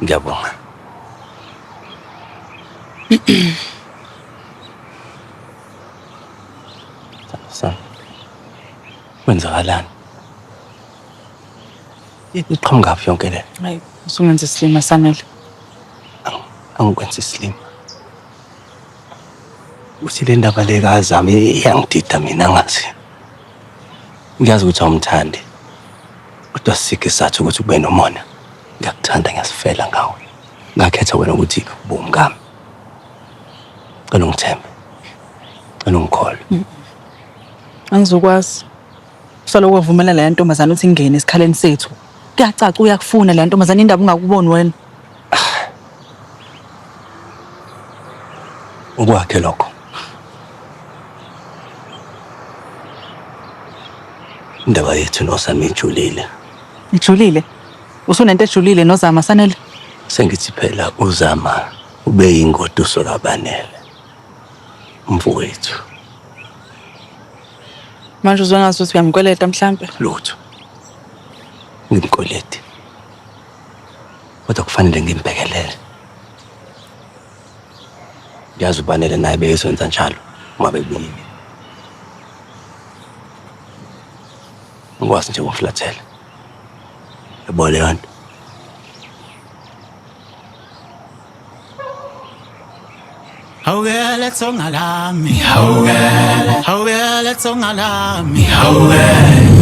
Ngiyabonga. Son. Kwenzakalani? Iqhamuka yonke le. Hayi, usungenza isilima sanele. Angikwenza isilima. Uthi le ndaba le kazami iyangidida mina ngathi. Ngiyazi ukuthi awumthandi. Kodwa sikho isathu ukuthi ube nomona. Ngiyakuthanda ngiyasifela ngawe. Ngakhetha wena ukuthi ubumngami. Cela ungithembe. Cela ungikholwe. Angizokwazi. Solo kwavumela le ntombazana ukuthi ingene esikhaleni sethu. Kuyacaca uyakufuna le ntombazana indaba ungakuboni wena. Ukwakhe lokho. Indaba yethu noSami ijulile. Ijulile? Usunento ejulile noZama sanele? Sengithi phela uZama ube yingoduso labanele. Mfowethu. Manje uzongazi ukuthi uyamkweleta mhlambe? Lutho. Ngimkweleti. Kodwa kufanele ngimbhekelele. Ngiyazi ubanele naye bezwenza njalo uma bebuyile. Ngikwazi nje ukuflathela. Yabo leyo nto. Hawele tsonga lami, hawele tsonga lami, hawele.